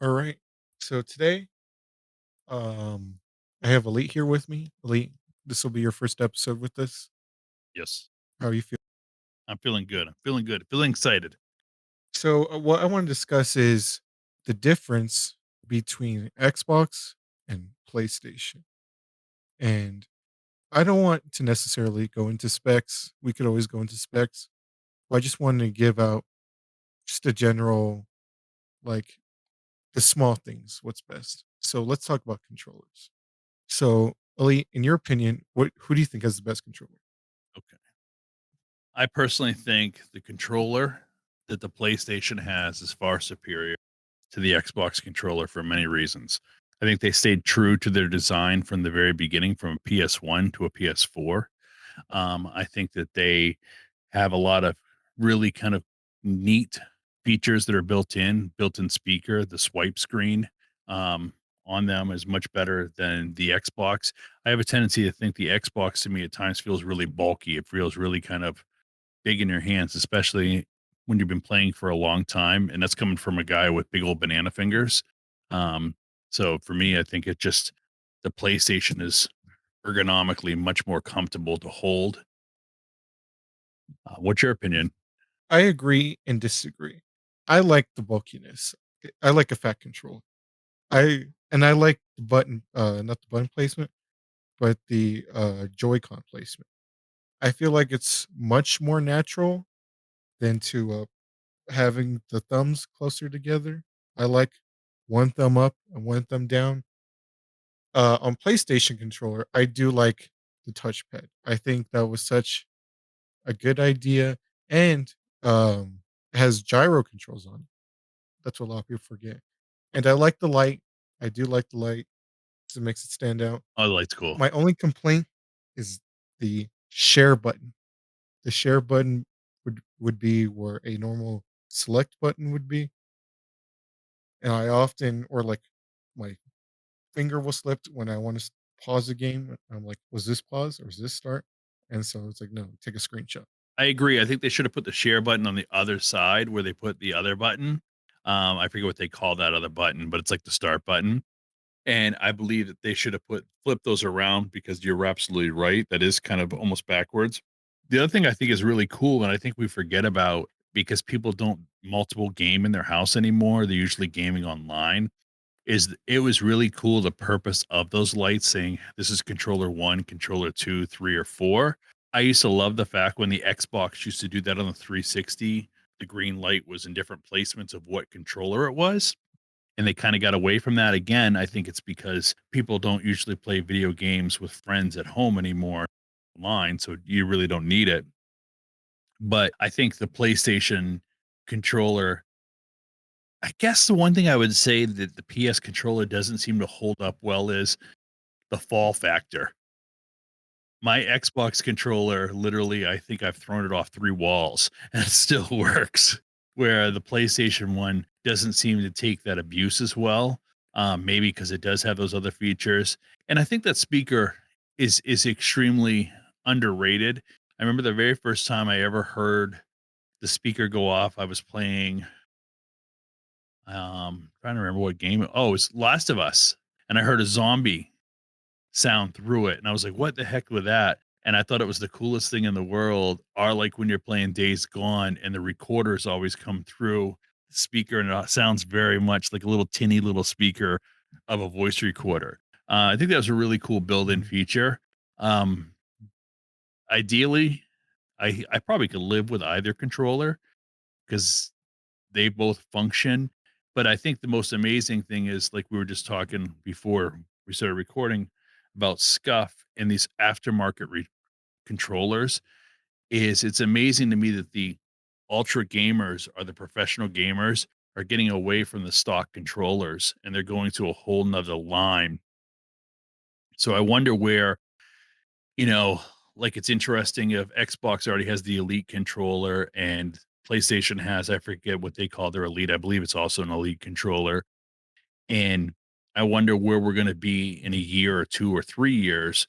All right. So today, um, I have Elite here with me. Elite, this will be your first episode with us. Yes. How are you feel? I'm feeling good. I'm feeling good. Feeling excited. So, what I want to discuss is the difference between Xbox and PlayStation. And I don't want to necessarily go into specs. We could always go into specs. But I just wanted to give out just a general, like the small things, what's best. So, let's talk about controllers. So, Elite, in your opinion, who do you think has the best controller? Okay. I personally think the controller that the PlayStation has is far superior to the Xbox controller for many reasons. I think they stayed true to their design from the very beginning, from a PS1 to a PS4. I think that they have a lot of really kind of neat features that are built-in speaker, the swipe screen um, on them is much better than the Xbox. I have a tendency to think the Xbox to me at times feels really bulky. It feels really kind of big in your hands, especially when you've been playing for a long time. And that's coming from a guy with big old banana fingers. Um, so for me, I think the PlayStation is ergonomically much more comfortable to hold. What's your opinion? I agree and disagree. I like the bulkiness. I like a fat controller. I like the button, not the button placement, but the Joy-Con placement. I feel like it's much more natural than to having the thumbs closer together. I like one thumb up and one thumb down. On PlayStation controller, I do like the touchpad. I think that was such a good idea, and it has gyro controls on it. That's what a lot of people forget. And I like the light. I do like the light 'cause it makes it stand out. Oh, the light's cool. My only complaint is the share button. The share button would be where a normal select button would be, and I often or like my finger will slip when I want to pause the game. I'm like, was this pause or is this start? And so it's like, no, take a screenshot. I agree. I think they should have put the share button on the other side where they put the other button. I forget what they call that other button, but it's like the start button. And I believe that they should have flipped those around because you're absolutely right. That is kind of almost backwards. The other thing I think is really cool, and I think we forget about because people don't multiple game in their house anymore. They're usually gaming online. It was really cool the purpose of those lights saying this is controller one, controller two, three, or four. I used to love the fact when the Xbox used to do that on the 360, the green light was in different placements of what controller it was. And they kind of got away from that again. I think it's because people don't usually play video games with friends at home anymore online. So you really don't need it. But I think the PlayStation controller, I guess the one thing I would say that the PS controller doesn't seem to hold up well is the fall factor. My Xbox controller, literally, I think I've thrown it off 3 walls and it still works, where the PlayStation one doesn't seem to take that abuse as well, maybe because it does have those other features, and I think that speaker is extremely underrated. I remember the very first time I ever heard the speaker go off, I was playing, trying to remember what game it was Last of Us, and I heard a zombie sound through it, and I was like, "What the heck with that?" And I thought it was the coolest thing in the world, or like when you're playing Days Gone and the recorders always come through the speaker, and it sounds very much like a little tinny little speaker of a voice recorder. I think that was a really cool built-in Mhm. feature. Um, Ideally, I probably could live with either controller because they both function, but I think the most amazing thing is, like we were just talking before we started recording about scuff and these aftermarket controllers, is it's amazing to me that the ultra gamers or the professional gamers are getting away from the stock controllers and they're going to a whole nother line. So I wonder where, you know, like it's interesting if Xbox already has the Elite controller and PlayStation has, I forget what they call their Elite. I believe it's also an Elite controller. And I wonder where we're going to be in a year or 2 or 3 years.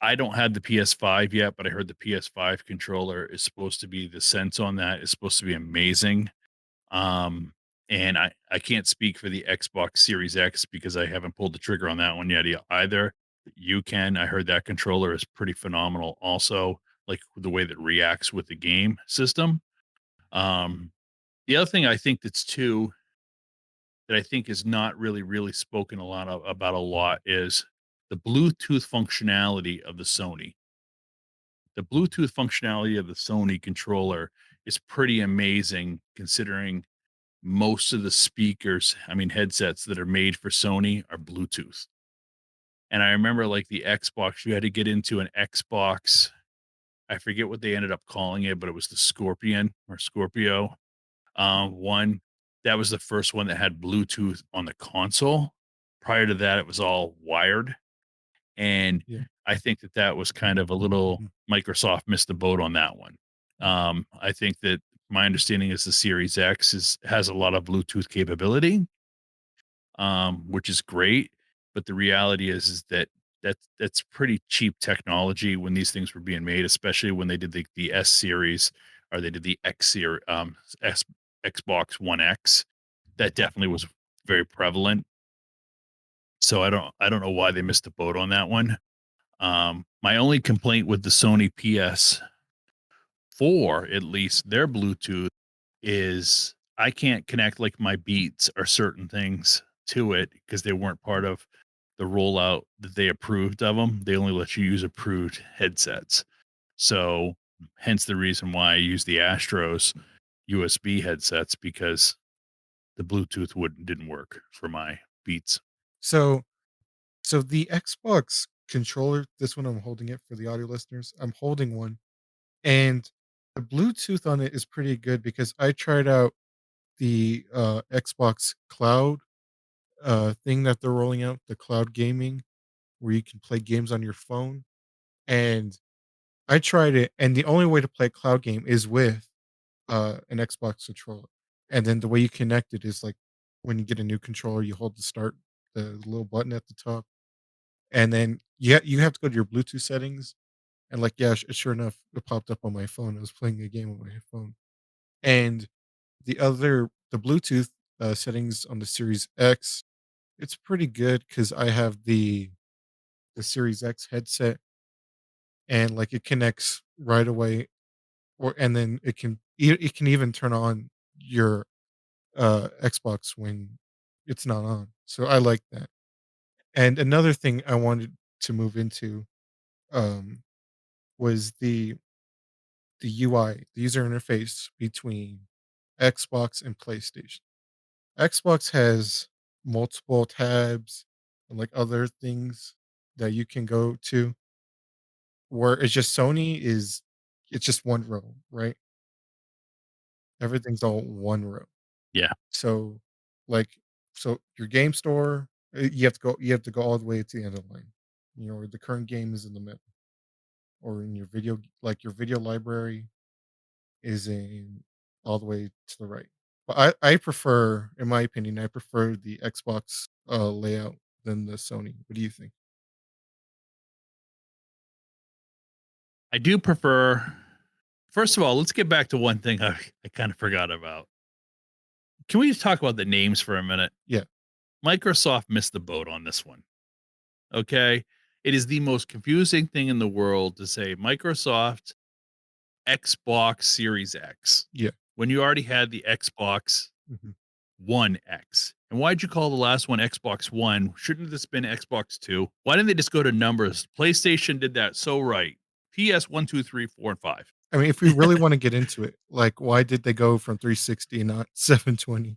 I don't have the PS5 yet, but I heard the PS5 controller is supposed to be the sense on that is supposed to be amazing. Um, and I can't speak for the Xbox Series X because I haven't pulled the trigger on that one yet either. You can. I heard that controller is pretty phenomenal also, like the way that reacts with the game system. Um, the other thing I think that's too that I think is not really spoken a lot about a lot is the Bluetooth functionality of the Sony. The Bluetooth functionality of the Sony controller is pretty amazing considering most of the speakers, I mean, headsets that are made for Sony are Bluetooth. And I remember like the Xbox, you had to get into an Xbox. I forget what they ended up calling it, but it was the Scorpion or Scorpio one. That was the first one that had Bluetooth on the console. Prior to that, it was all wired. And Yeah. I think that that was kind of a little Microsoft missed the boat on that one. I think that my understanding is the Series X has a lot of Bluetooth capability, which is great. But the reality is that that's pretty cheap technology when these things were being made, especially when they did the S series or they did the X series, S, Xbox One X. That definitely was very prevalent. So I don't know why they missed the boat on that one. My only complaint with the Sony PS4, at least their Bluetooth, is I can't connect like my Beats or certain things to it because they weren't part of the rollout that they approved of them. They only let you use approved headsets. So, hence the reason why I use the Astros USB headsets because the Bluetooth wouldn't didn't work for my Beats. So so the Xbox controller, this one I'm holding it for the audio listeners. I'm holding one, and the Bluetooth on it is pretty good because I tried out the Xbox Cloud thing that they're rolling out, the cloud gaming, where you can play games on your phone. And I tried it, and the only way to play a cloud game is with an Xbox controller. And then the way you connect it is like when you get a new controller, you hold the start, the little button at the top, and then you have to go to your Bluetooth settings. And like, yeah, sure enough, it popped up on my phone. I was playing a game on my phone, and the Bluetooth settings on the Series X, it's pretty good because I have the Series X headset, and like it connects right away, or and then it can even turn on your Xbox when it's not on. So I like that. And another thing I wanted to move into um was the UI, the user interface between Xbox and PlayStation. Xbox has multiple tabs and like other things that you can go to, where it's just it's just one row, right? Everything's all one row. Yeah. So like so your game store, you have to go all the way to the end of the line. You know, the current game is in the middle, or in your like your video library is in all the way to the right. But I prefer, in my opinion, I prefer the Xbox layout than the Sony. What do you think? I do prefer First of all, let's get back to one thing I kind of forgot about. Can we just talk about the names for a minute? Yeah, Microsoft missed the boat on this one. Okay. It is the most confusing thing in the world to say Microsoft Xbox Series X yeah. when you already had the Xbox Mhm. One X. And why'd you call the last one Xbox One? Shouldn't this been Xbox Two? Why didn't they just go to numbers? PlayStation did that so right. PS one, two, three, four, and five. I mean, if we really want to get into it, like, why did they go from 360 and not 720?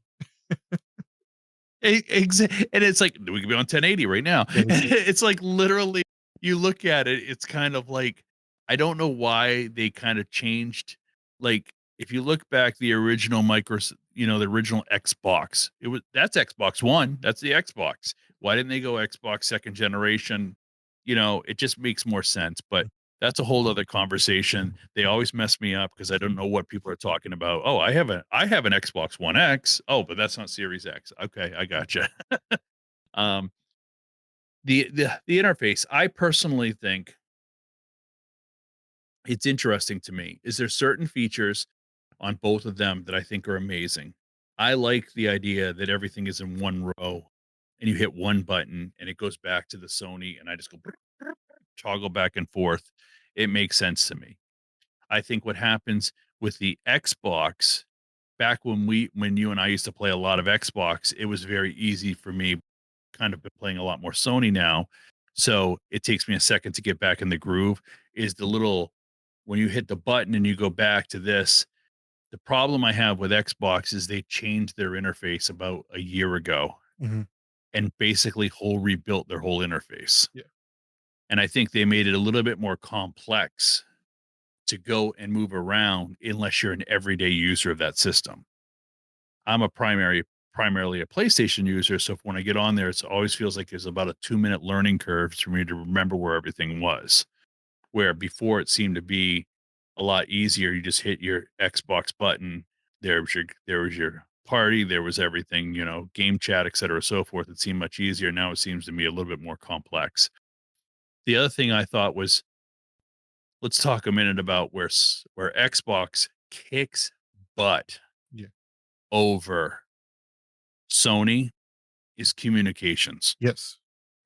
And it's like, we could be on 1080 right now. Yeah, we could. It's like literally you look at it, it's kind of like I don't know why they kind of changed. Like if you look back the original the original Xbox, that's Xbox One, that's the Xbox. Why didn't they go Xbox second generation? It just makes more sense, but that's a whole other conversation. They always mess me up because I don't know what people are talking about. Oh, I have an Xbox One X. Oh, but that's not Series X. Okay, I gotcha. Um, the interface, I personally think it's interesting to me. Is there certain features on both of them that I think are amazing? I like the idea that everything is in one row and you hit one button and it goes back to the Sony and I just go toggle back and forth. It makes sense to me. I think what happens with the Xbox back when you and I used to play a lot of Xbox, it was very easy for me. Kind of been playing a lot more Sony now, so it takes me a second to get back in the groove. Is the little when you hit the button and you go back to this, the problem I have with Xbox is they changed their interface about a year ago Mhm. and basically whole rebuilt their whole interface. Yeah. And I think they made it a little bit more complex to go and move around unless you're an everyday user of that system. I'm a primarily a PlayStation user, so when I get on there, it always feels like there's about a 2-minute learning curve for me to remember where everything was. Where before it seemed to be a lot easier. You just hit your Xbox button. There was your party. There was everything, game chat, et cetera, so forth. It seemed much easier. Now it seems to me a little bit more complex. The other thing I thought was, let's talk a minute about where Xbox kicks butt Yeah. over Sony is communications. Yes.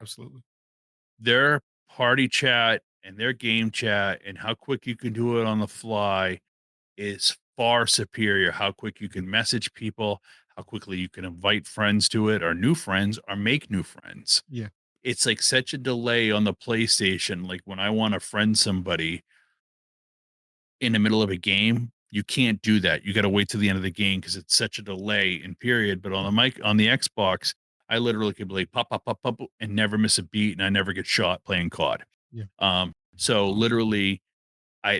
Absolutely. Their party chat and their game chat and how quick you can do it on the fly is far superior. How quick you can message people, how quickly you can invite friends to it or new friends or make new friends. Yeah. It's like such a delay on the PlayStation. Like when I want to friend somebody in the middle of a game, you can't do that. You got to wait to the end of the game because it's such a delay in period. But on the mic on the Xbox, I literally could be like pop, pop, pop, pop, and never miss a beat, and I never get shot playing COD. Yeah. So literally,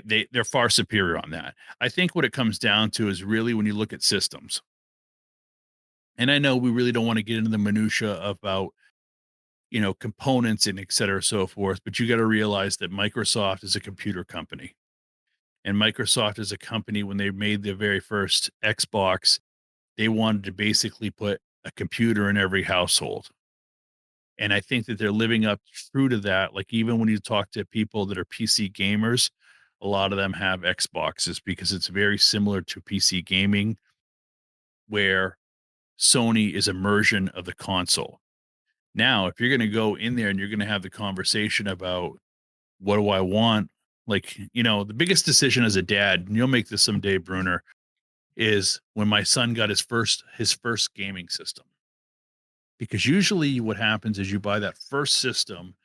they're far superior on that. I think what it comes down to is really when you look at systems, and I know we really don't want to get into the minutia about components and et cetera, so forth, but you got to realize that Microsoft is a computer company. And Microsoft is a company when they made their very first Xbox, they wanted to basically put a computer in every household. And I think that they're living up true to that. Like even when you talk to people that are PC gamers, a lot of them have Xboxes because it's very similar to PC gaming, where Sony is immersion of the console. Now, if you're going to go in there and you're going to have the conversation about what do I want, like the biggest decision as a dad, and you'll make this someday, Bruner, is when my son got his first gaming system. Because usually what happens is you buy that first system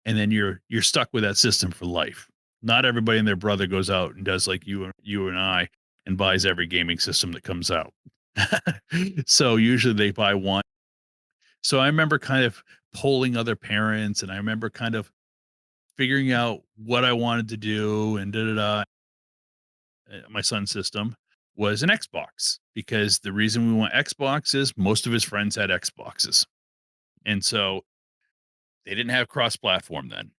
and then you're stuck with that system for life. Not everybody and their brother goes out and does like you and I and buys every gaming system that comes out. So usually they buy one. So I remember kind of polling other parents and I remember kind of figuring out what I wanted to do and da da da. My son's system was an Xbox because the reason we want Xbox is most of his friends had Xboxes. And so they didn't have cross platform then.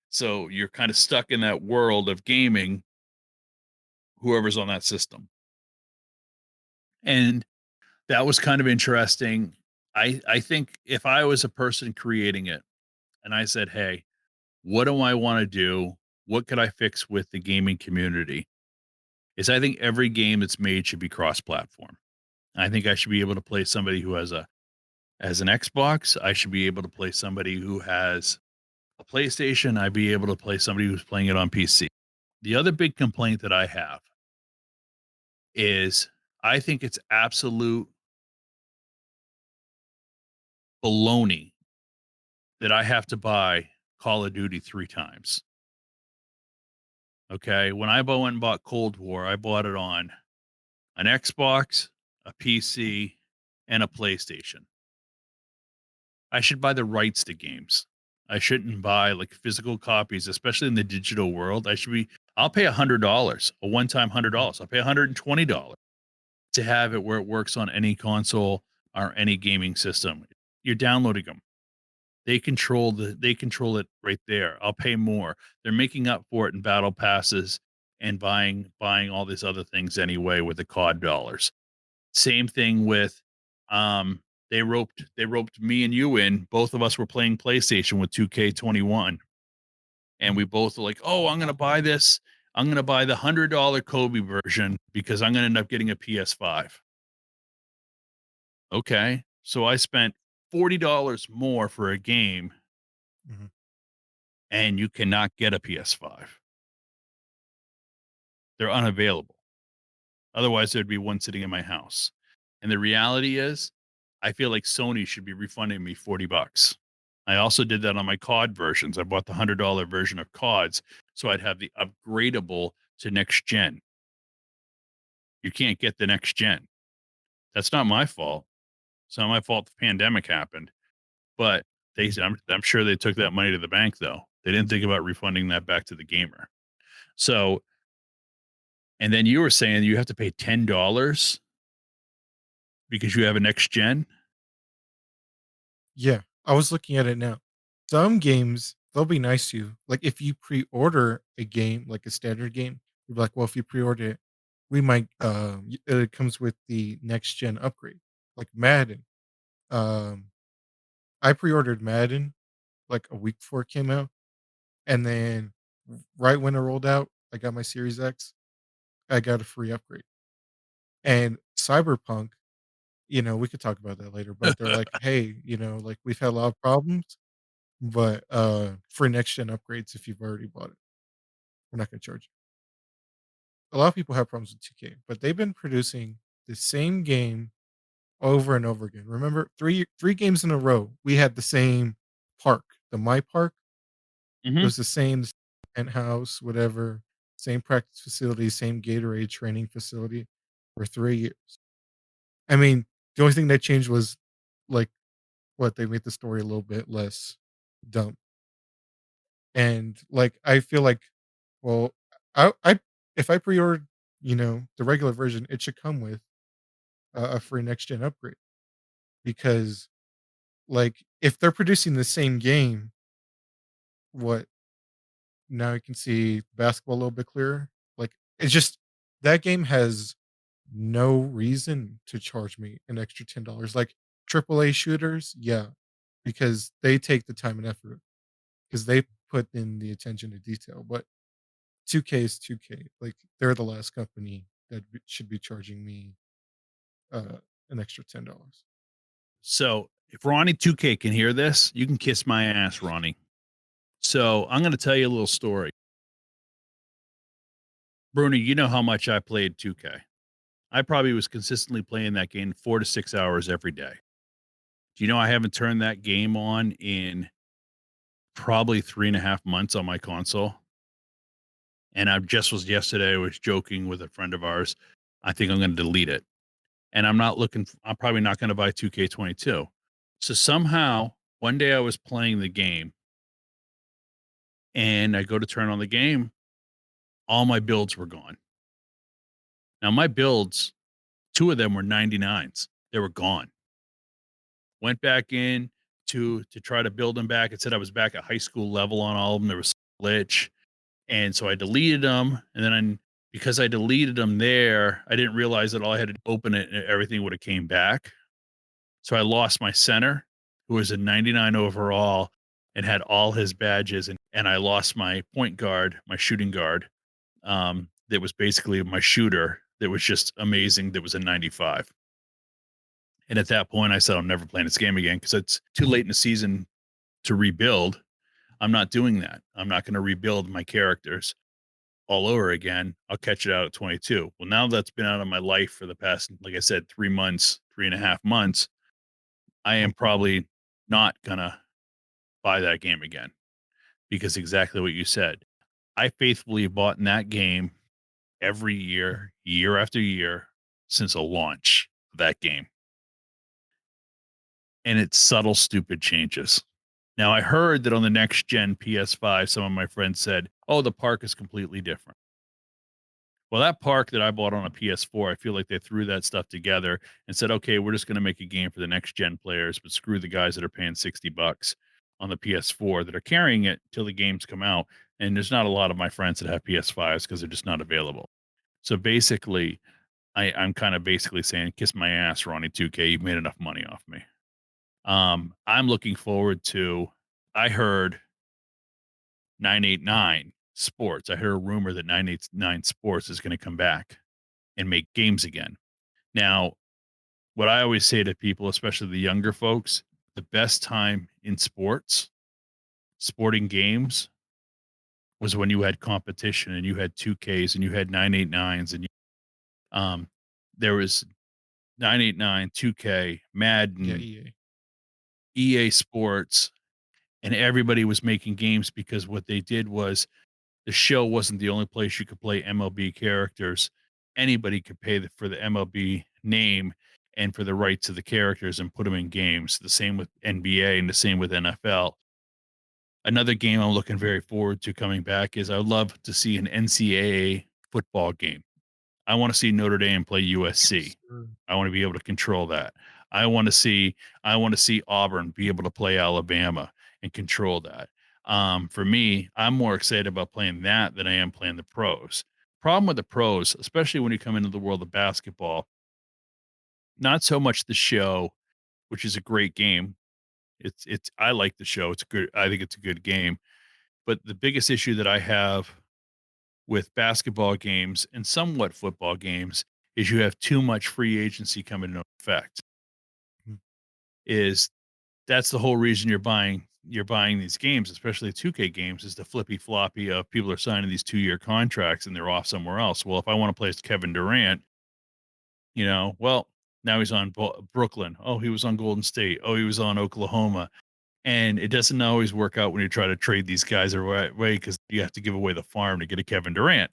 So you're kind of stuck in that world of gaming, whoever's on that system. And that was kind of interesting. I think if I was a person creating it and I said, "Hey, what do I want to do? What could I fix with the gaming community?" Is I think every game that's made should be cross platform. I think I should be able to play somebody who has an Xbox. I should be able to play somebody who has a PlayStation. I'd be able to play somebody who's playing it on PC. The other big complaint that I have is I think it's absolute baloney that I have to buy Call of Duty 3 times. Okay. When I went and bought Cold War, I bought it on an Xbox, a PC, and a PlayStation. I should buy the rights to games. I shouldn't buy like physical copies, especially in the digital world. I'll pay $100, a one-time Mhm. $100. I'll pay $120 to have it where it works on any console or any gaming system. You're downloading them. They control it right there. I'll pay more. They're making up for it in battle passes and buying all these other things anyway with the COD dollars. Same thing with they roped me and you in. Both of us were playing PlayStation with 2K21 and we both were like, "Oh, I'm going to buy this. I'm going to buy the $100 Kobe version because I'm going to end up getting a PS5." Okay. So I spent $40 more for a game Mhm. and you cannot get a PS5. They're unavailable. Otherwise, there'd be one sitting in my house. And the reality is, I feel like Sony should be refunding me 40 bucks. I also did that on my COD versions. I bought the $100 version of CODs so I'd have the upgradable to next gen. You can't get the next gen. That's not my fault. It's not my fault the pandemic happened. But Mhm. I'm sure they took that money to the bank though. They didn't think about refunding that back to the gamer. So, and then you were saying you have to pay $10 because you have a next gen? Yeah, I was looking at it now. Some games, they'll be nice to you. Like, if you pre-order a game, like a standard game, you'll be like, "Well, if you pre-order it, we might, it comes with the next gen upgrade." Like Madden. Um, I pre-ordered Madden, like, a week before it came out, and then right when it rolled out, I got my Series X, I got a free upgrade. And Cyberpunk, we could talk about that later, but they're like, "Hey, like, we've had a lot of problems. But, for next gen upgrades, if you've already bought it, we're not gonna charge you." A lot of people have problems with 2K, but they've been producing the same game over and over again. Remember, 3 games in a row, we had the same park, the My Park. It Mhm. was the same penthouse, whatever, same practice facility, same Gatorade training facility for 3 years. I mean, the only thing that changed was, like, what, they made the story a little bit less dumb. And, like, I feel like, well, I if I pre-ordered, the regular version, it should come with a free next gen upgrade because, like, if they're producing the same game, what, now I can see basketball a little bit clearer? Like, it's just that game has no reason to charge me an extra $10. Like, AAA shooters, yeah, because they take the time and effort because they put in the attention to detail, but 2K is 2K. Like, they're the last company that should be charging me an extra $10. So, if Ronnie 2K can hear this, you can kiss my ass, Ronnie. So, I'm gonna tell you a little story. Bruni, you know how much I played 2K. I probably was consistently playing that game 4 to 6 hours every day. Do you know I haven't turned that game on in probably 3.5 months on my console? And I just was yesterday, I was joking with a friend of ours. I think I'm gonna delete it. And I'm probably not gonna buy 2K22. So somehow, one day I was playing the game and I go to turn on the game, all my builds were gone. Now my builds, 2 of them were 99s. They were gone. Went back in to try to build them back. It said I was back at high school level on all of them. There was a glitch. And so I deleted them. And then because I deleted them there, I didn't realize that all I had to open it and everything would have came back. So I lost my center, who was a 99 overall and had all his badges. And I lost my point guard, my shooting guard, that was basically my shooter that was just amazing. That was a 95. And at that point, I said, I'm never playing this game again because it's too late in the season to rebuild. I'm not doing that. I'm not going to rebuild my characters all over again. I'll catch it out at 22. Well, now that's been out of my life for the past, like I said, 3 months, 3.5 months. I am probably not going to buy that game again because exactly what you said. I faithfully bought in that game every year, year after year since the launch of that game. And it's subtle, stupid changes. Now, I heard that on the next gen PS5, some of my friends said, oh, the park is completely different. Well, that park that I bought on a PS4, I feel like they threw that stuff together and said, okay, we're just going to make a game for the next gen players, but screw the guys that are paying 60 bucks on the PS4 that are carrying it till the games come out. And there's not a lot of my friends that have PS5s because they're just not available. So basically, I'm kind of basically saying, kiss my ass, Ronnie 2K. You've made enough money off me. I'm looking forward to, I heard 989 Sports. I heard a rumor that 989 Sports is going to come back and make games again. Now, what I always say to people, especially the younger folks, the best time in sporting games was when you had competition and you had 2Ks and you had 989s and um, there was 989, 2K, Yeah, Madden, EA. EA Sports, and everybody was making games because what they did was the show wasn't the only place you could play MLB characters. Anybody could pay for the MLB name and for the rights of the characters and put them in games. The same with NBA and the same with NFL. Another game I'm looking very forward to coming back is I would love to see an NCAA football game. I want to see Notre Dame play USC. Sure. I want to be able to control that. I want to see I want to see Auburn be able to play Alabama and control that. For me, I'm more excited about playing that than I am playing the pros. Problem with the pros, especially when you come into the world of basketball, not so much the show, which is a great game. It's I like the show. It's good. I think it's a good game. But the biggest issue that I have with basketball games and somewhat football games is you have too much free agency coming into effect. Mhm. Is that's the whole reason you're buying these games, especially the 2K games, is the flippy floppy of people are signing these 2-year contracts and they're off somewhere else. Well, if I want to play as Kevin Durant, well, now he's on Brooklyn. Oh, he was on Golden State. Oh, he was on Oklahoma. And it doesn't always work out when you try to trade these guys away because you have to give away the farm to get a Kevin Durant.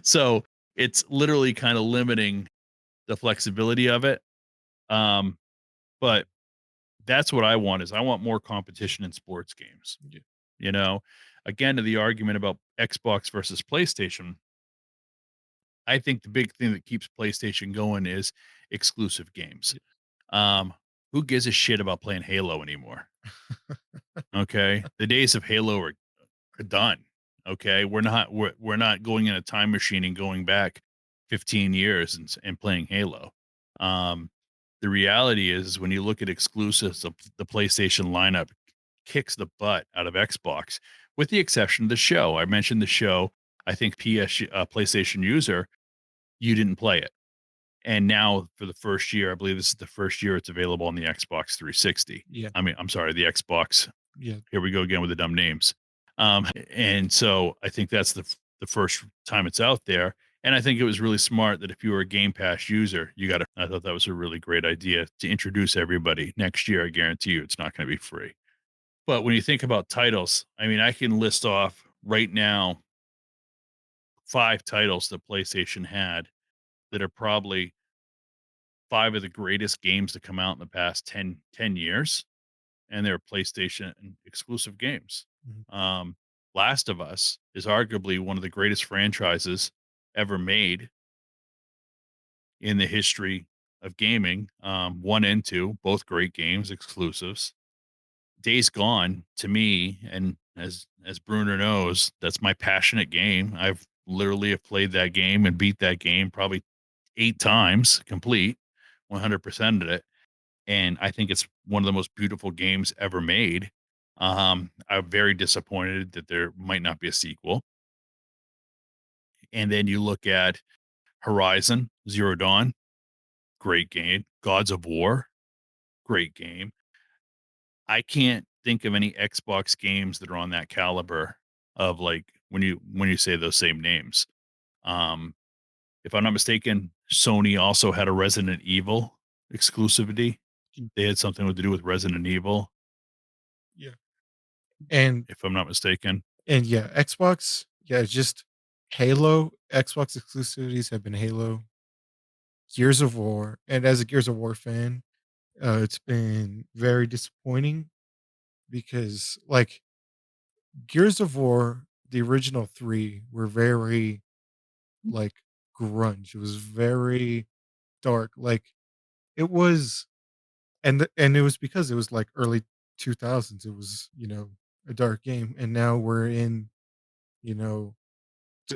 So it's literally kind of limiting the flexibility of it. Um, but that's what I want is I want more competition in sports games. Yeah, You know, again to the argument about Xbox versus PlayStation, I think the big thing that keeps PlayStation going is exclusive games. yeah, Um, who gives a shit about playing Halo anymore? Okay, the days of Halo are done. Okay, we're not going in a time machine and going back 15 years and playing Halo. Um, the reality is when you look at exclusives, the PlayStation lineup kicks the butt out of Xbox, with the exception of the show. I mentioned the show. I think PlayStation user, you didn't play it, and now for the first year, I believe this is the first year it's available on the Xbox 360. yeah, I mean, I'm sorry, the Xbox. yeah, Here we go again with the dumb names. And so I think that's the first time it's out there. And I think it was really smart that if you were a Game Pass user, you got to. I thought that was a really great idea to introduce everybody. Next year, I guarantee you, it's not going to be free. But when you think about titles, I mean, I can list off right now 5 titles that PlayStation had that are probably 5 of the greatest games to come out in the past ten years, and they're PlayStation exclusive games. mhm, Um, Last of Us is arguably one of the greatest franchises ever made in the history of gaming. 1 and 2, both great games, exclusives. Days Gone to me, and as Bruner knows, that's my passionate game. I've literally have played that game and beat that game probably 8 times complete, 100% of it, and I think it's one of the most beautiful games ever made. I'm very disappointed that there might not be a sequel. And then you look at Horizon Zero Dawn, great game. Gods of War, great game. I can't think of any Xbox games that are on that caliber of like when you say those same names. Um, if I'm not mistaken, Sony also had a Resident Evil exclusivity. mm, They had something to do with Resident Evil, yeah, and if I'm not mistaken. yeah, Xbox, yeah, it's just Halo. Xbox exclusivities have been Halo, Gears of War, and as a Gears of War fan, it's been very disappointing because, like, Gears of War, the original 3 were very, like, grunge. It was very dark, like, it was and it was because it was, like, early 2000s. It was, a dark game, and now we're in, you know,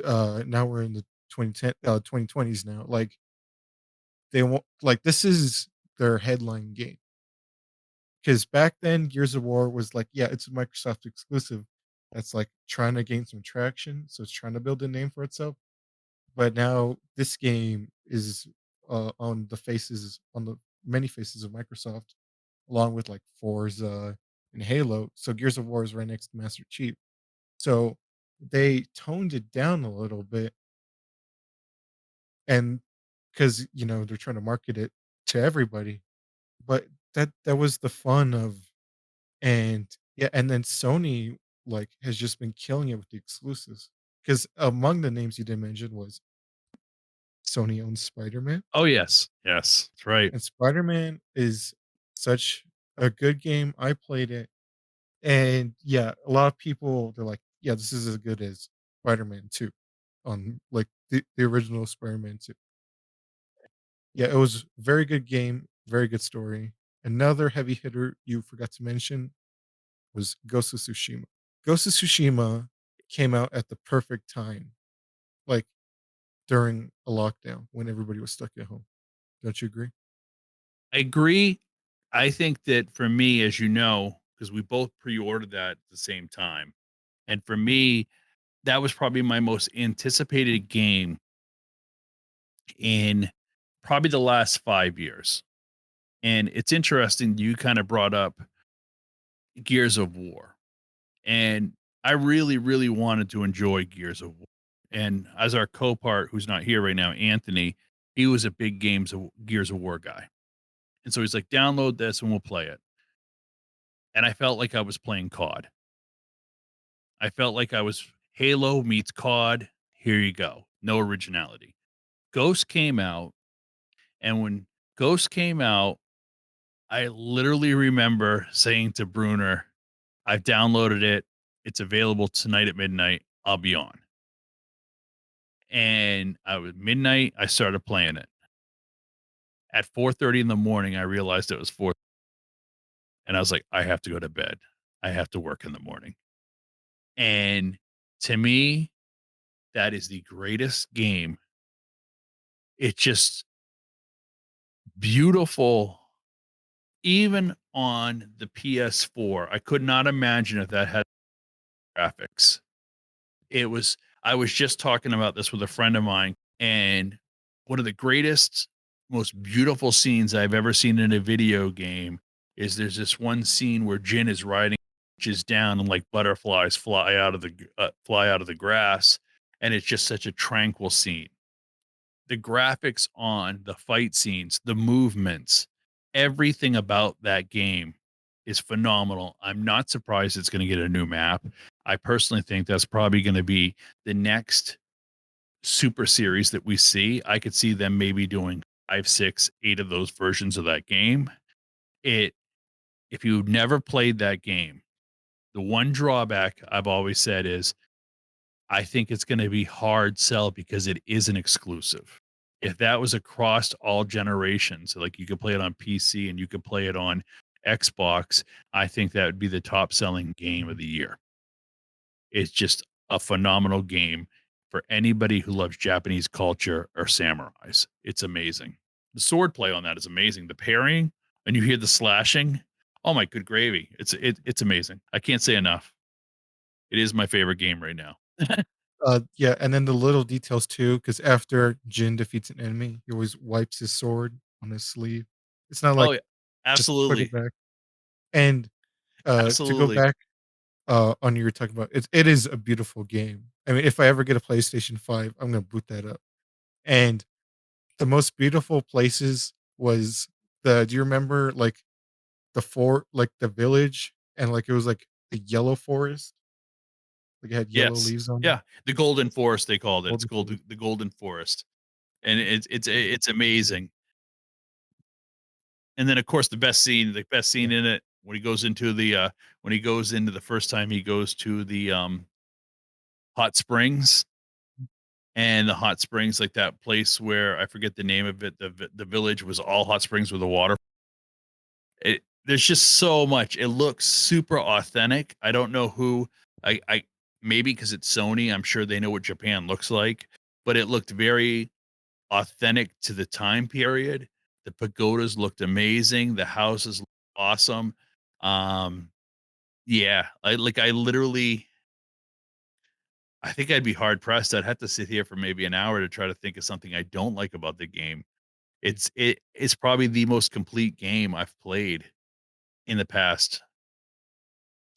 now we're in the 2020s now, like, they won't like, this is their headline game. Because back then, Gears of War was like, yeah, it's a Microsoft exclusive that's, like, trying to gain some traction, so it's trying to build a name for itself. But now this game is, on the faces on the many faces of Microsoft, along with like Forza and Halo. So Gears of War is right next to Master Chief. So they toned it down a little bit, and because they're trying to market it to everybody, but that was the fun of. And yeah, and then Sony like has just been killing it with the exclusives. Because among the names you did mention was Sony owns Spider-Man, Oh, yes. Yes. That's right. and Spider-Man is such a good game. I played it, and yeah, a lot of people they're like, "Yeah, this is as good as Spider-Man 2 on like the original Spider-Man 2." Yeah, it was a very good game, very good story. Another heavy hitter you forgot to mention was Ghost of Tsushima. Ghost of Tsushima came out at the perfect time, like during a lockdown when everybody was stuck at home. Don't you agree? I agree. I think that for me, as you know, because we both pre-ordered that at the same time, and for me, that was probably my most anticipated game in probably the last 5 years. And it's interesting you kinda brought up Gears of War, and I really, really wanted to enjoy Gears of War. And as our co-part, who's not here right now, Anthony, he was a big games of Gears of War guy. And so he's like, "Download this and we'll play it." And I felt like I was playing COD. I felt like I was Halo meets COD. Here you go. No originality. Ghost came out, and when Ghost came out, I literally remember saying to Brunner, "I've downloaded it. It's available tonight at midnight. I'll be on." And I was midnight, I started playing it. At 4:30 in the morning, I realized it was 4, and I was like, "I have to go to bed. I have to work in the morning." And to me, that is the greatest game. It's just beautiful. Even on the PS4, I could not imagine if that had graphics. It was I was just talking about this with a friend of mine, and one of the greatest, most beautiful scenes I've ever seen in a video game is there's this one scene where Jin is riding just down and like butterflies fly out of the grass, and it's just such a tranquil scene. The graphics on the fight scenes, the movements, everything about that game is phenomenal. I'm not surprised it's gonna get a new map. I personally think that's probably gonna be the next super series that we see. I could see them maybe doing 5, 6, 8 of those versions of that game. It If you've never played that game, the one drawback I've always said is I think it's gonna be hard sell because it is an exclusive. If that was across all generations, so like you could play it on PC and you could play it on Xbox, I think that would be the top selling game of the year. It's just a phenomenal game for anybody who loves Japanese culture or samurais. It's amazing. The swordplay on that is amazing. The parrying and you hear the slashing. Oh my good gravy. It's amazing. I can't say enough. It is my favorite game right now. Yeah, and then the little details too, because after Jin defeats an enemy, he always wipes his sword on his sleeve. It's not Oh like yeah. just put it Absolutely. back. And to go Absolutely. back on you were talking about, it is a beautiful game. I mean, if I ever get a PlayStation 5, I'm gonna boot that up. And the most beautiful places was the do you remember like like the village and like it was like the yellow forest? Like it had yellow Yes. leaves on it. Yeah. The Golden Forest, they called it. It's Golden called forest. the Golden Forest, and it's amazing. And then, of course, the best Yeah. scene in it when he goes into the first time he goes to the, hot springs, and the hot springs, like, that place where I forget the name of it, the village was all hot springs with the water. There's just so much. It looks super authentic. I don't know who I maybe because it's Sony, I'm sure they know what Japan looks like, but it looked very authentic to the time period. The pagodas looked amazing. The houses looked awesome. Um, yeah, I literally I think I'd be hard pressed. I'd have to sit here for maybe an hour to try to think of something I don't like about the game. It's probably the most complete game I've played in the past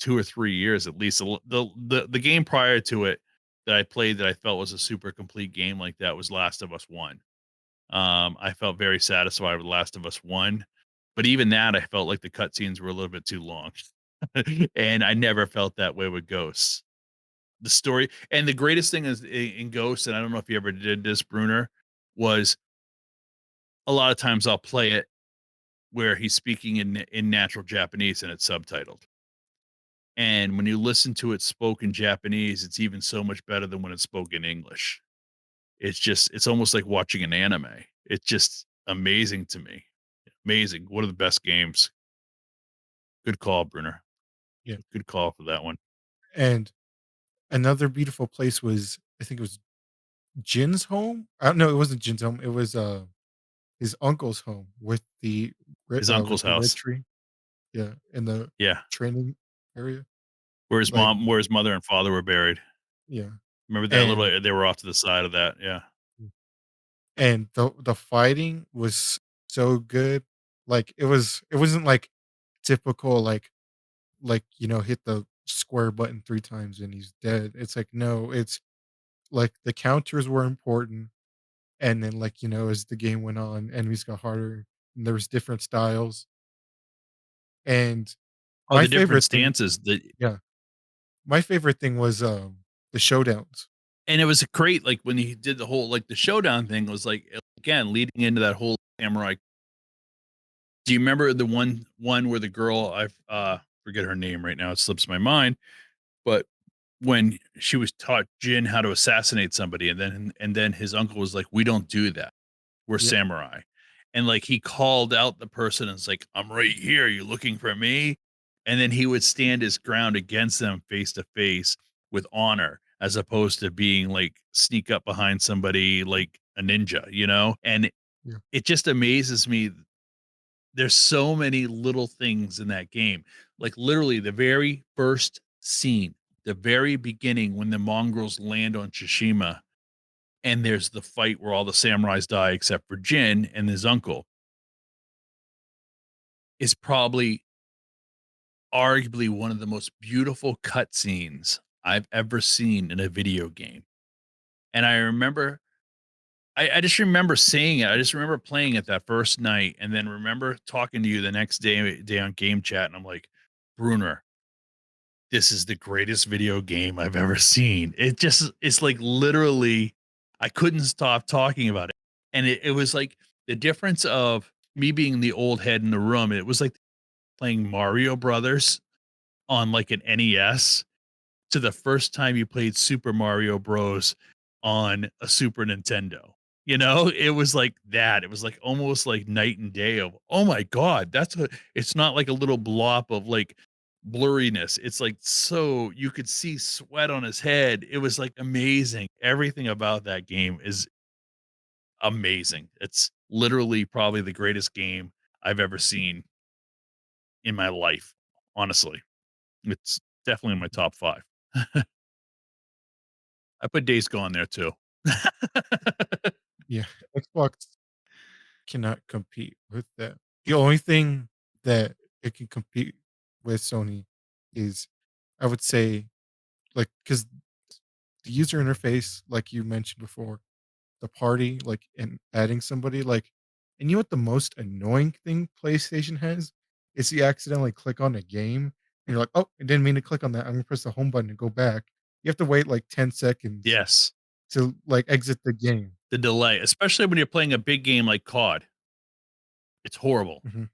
2 or 3 years at least. The game prior to it that I played that I felt was a super complete game like that was Last of Us 1. I felt very satisfied with Last of Us 1, but even that, I felt like the cutscenes were a little bit too long, and I never felt that way with Ghosts. The story and the greatest thing is in Ghosts, and I don't know if you ever did this, Bruner, was a lot of times I'll play it where he's speaking in natural Japanese and it's subtitled. And when you listen to it spoken Japanese, it's even so much better than when it's spoken English. It's almost like watching an anime. It's just amazing to me. Amazing. One of the best games. Good call, Brunner. Yeah. Good call for that one. And another beautiful place was, I think it was Jin's home. I don't know, it wasn't Jin's home. It was his uncle's home His uncle's with the red house. tree. Yeah, in the Yeah. training area. Like, Where his mother and father were buried. yeah. Remember that And little they were off to the side of that. Yeah. the fighting was so good. Like, it wasn't like typical, hit the square button 3 times and he's dead. It's like, no, it's like the counters were important, and then, as the game went on, enemies got harder, and there was different styles, and Oh, my the different favorite thing stances that yeah, my favorite thing was, the showdowns. and it was great, like, when he did the whole like, the showdown thing was, like, again, leading into that whole samurai. Do you remember the one where the girl forget her name right now, it slips my mind, but when she was taught Jin how to assassinate somebody, and then his uncle was like, "We don't do that. We're Yep, samurai." And, like, he called out the person and was like, "I'm right here. You looking for me?" And then he would stand his ground against them face to face with honor, as opposed to being, like, sneak up behind somebody like a ninja, you know? And yeah, it just amazes me. There's so many little things in that game. Like, literally, the very first scene, the very beginning when the mongrels land on Tsushima, and there's the fight where all the samurais die except for Jin and his uncle, is probably arguably one of the most beautiful cutscenes I've ever seen in a video game. And I remember I just remember seeing it. I just remember playing it that first night and then remember talking to you the next day on game chat, and I'm like, "Bruner, this is the greatest video game I've ever seen." It's like literally I couldn't stop talking about it. And it was like the difference of me being the old head in the room. It was like playing Mario Brothers on like an NES to the first time you played Super Mario Bros. On a Super Nintendo. You know, it was like that. It was like almost like night and day of, oh my God, it's not like a little blop of like blurriness. It's like so you could see sweat on his head. It was like amazing. Everything about that game is amazing. It's literally probably the greatest game I've ever seen in my life. Honestly, it's definitely in my top 5. I put Days Gone there too. yeah. Xbox cannot compete with that. The only thing that it can compete with Sony is, I would say, because the user interface, like you mentioned before, the party, and adding somebody, and you know what the most annoying thing PlayStation has is you accidentally click on a game and you're like, "Oh, I didn't mean to click on that. I'm gonna press the home button and go back." You have to wait like 10 seconds Yes, to exit the game. the delay, especially when you're playing a big game like COD. It's horrible. Mhm.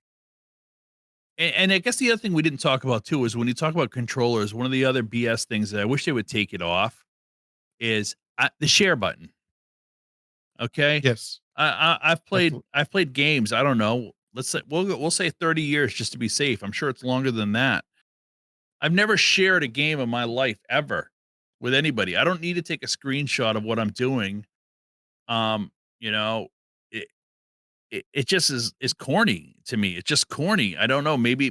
And I guess the other thing we didn't talk about too is when you talk about controllers, one of the other BS things that I wish they would take it off is the share button. Okay, Yes, absolutely. I've played games. I don't know. Let's say we'll say 30 years just to be safe. I'm sure it's longer than that. I've never shared a game in my life ever with anybody. I don't need to take a screenshot of what I'm doing. Um, you know, it, it just is corny to me. It's just corny. I don't know. Maybe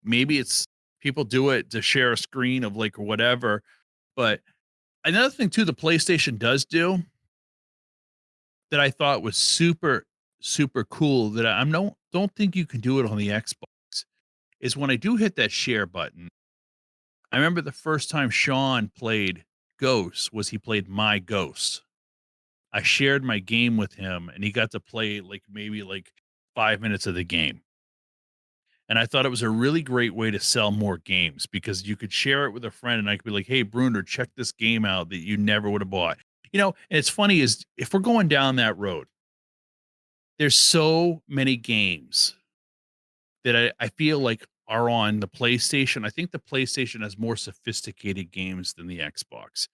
it's people do it to share a screen of like whatever. But another thing too, the PlayStation does do that I thought was super. super cool that I'm don't think you can do it on the Xbox is when I do hit that share button. I remember the first time Sean played Ghosts was he played my Ghost. I shared my game with him and he got to play like maybe like 5 minutes of the game. And I thought it was a really great way to sell more games because you could share it with a friend and I could be like, "Hey, Bruner, check this game out that you never would have bought." And it's funny is if we're going down that road, there's so many games that I feel like are on the PlayStation. I think the PlayStation has more sophisticated games than the Xbox.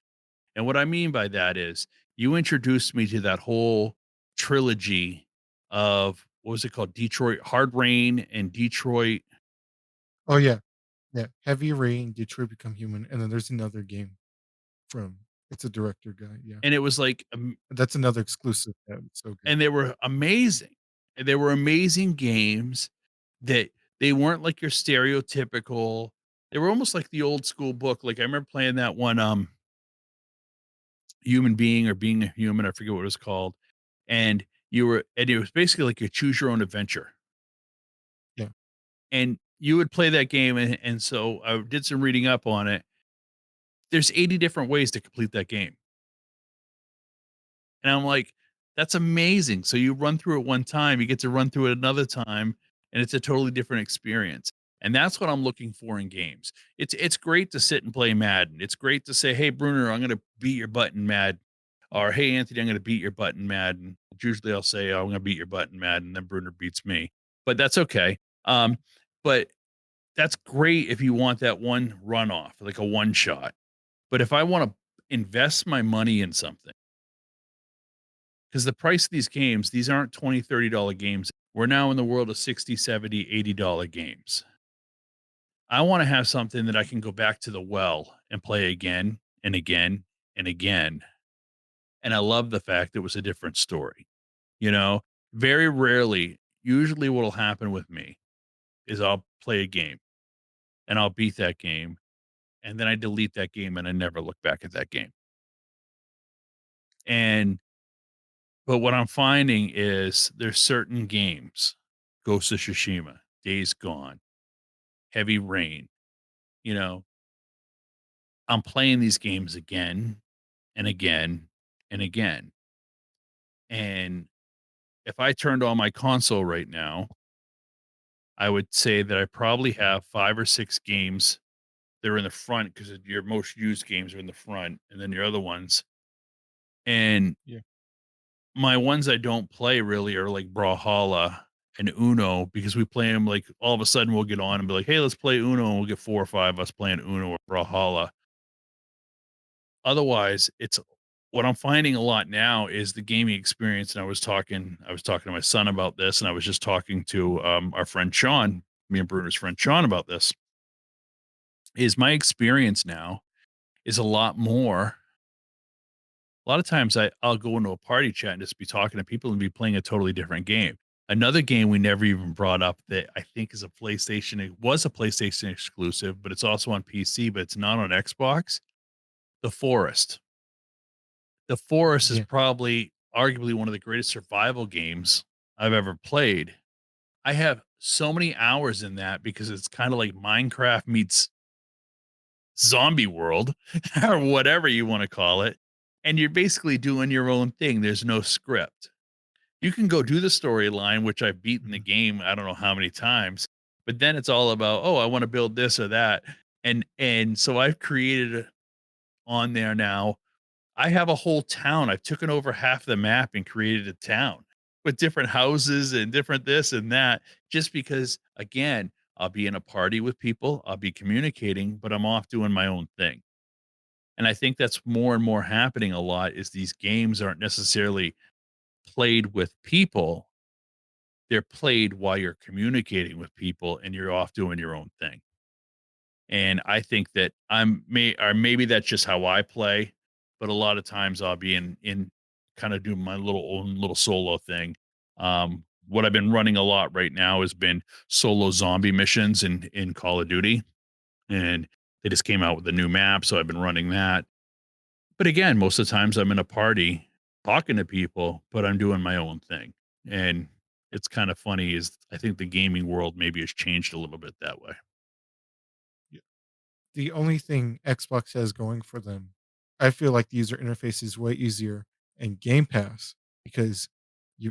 And what I mean by that is you introduced me to that whole trilogy of what was it called? Detroit Hard Rain and Detroit. Oh, yeah, yeah, Heavy Rain, Detroit Become Human, and then there's another game from it's a director guy, yeah. And it was like That's another exclusive that was so good. and they were amazing. And they were amazing games that they weren't like your stereotypical. They were almost like the old school book. Like I remember playing that one Human Being or Being a Human, I forget what it was called. And it was basically like you choose your own adventure. Yeah. And you would play that game and so I did some reading up on it. There's 80 different ways to complete that game. And I'm like, that's amazing. So you run through it one time, you get to run through it another time, and it's a totally different experience. And that's what I'm looking for in games. It's great to sit and play Madden. It's great to say, "Hey, Bruner, I'm gonna beat your butt in Madden," or "Hey, Anthony, I'm gonna beat your butt in Madden." Usually, I'll say, "Oh, I'm gonna beat your butt in Madden," and then Bruner beats me, but that's okay. But that's great if you want that one runoff, like a one shot. But if I want to invest my money in something, because the price of these games, these aren't $20, $30 games. We're now in the world of 60, 70, $80 games. I want to have something that I can go back to the well and play again and again and again. And I love the fact it was a different story. You know, very rarely, usually what'll happen with me is I'll play a game and I'll beat that game and then I delete that game and I never look back at that game. And but what I'm finding is there's certain games, Ghost of Tsushima, Days Gone, Heavy Rain, you know, I'm playing these games again and again and again. And if I turned on my console right now, I would say that I probably have 5 or 6 games that are in the front because your most used games are in the front and then your other ones. And Yeah. my ones I don't play really are like Brawlhalla and Uno because we play them like all of a sudden we'll get on and be like, "Hey, let's play Uno," and we'll get 4 or 5 of us playing Uno or Brawlhalla. Otherwise, it's what I'm finding a lot now is the gaming experience, and I was talking to my son about this, and I was just talking to, our friend Sean, me and Bruner's friend Sean about this, is my experience now is a lot of times I'll go into a party chat and just be talking to people and be playing a totally different game. Another game we never even brought up that I think is a PlayStation it was a PlayStation exclusive, but it's also on PC, but it's not on Xbox, The Forest. The Forest is Yeah. probably arguably one of the greatest survival games I've ever played. I have so many hours in that because it's kinda like Minecraft meets zombie world or whatever you wanna call it, and you're basically doing your own thing, there's no script. You can go do the storyline, which I've beaten the Mhm. game I don't know how many times, but then it's all about, "Oh, I wanna build this or that," and so I've created on there now I have a whole town. I've taken over half the map and created a town with different houses and different this and that, just because, again, I'll be in a party with people, I'll be communicating, but I'm off doing my own thing. And I think that's more and more happening a lot is these games aren't necessarily played with people. They're played while you're communicating with people and you're off doing your own thing. And I think that or maybe that's just how I play, but a lot of times I'll be in kind of doing my own little solo thing. What I've been running a lot right now has been solo zombie missions in Call of Duty, and they just came out with a new map, so I've been running that. But again, most of the times I'm in a party talking to people, but I'm doing my own thing. And it's kind of funny is I think the gaming world maybe has changed a little bit that way. Yeah. The only thing Xbox has going for them, I feel like the user interface is way easier and Game Pass because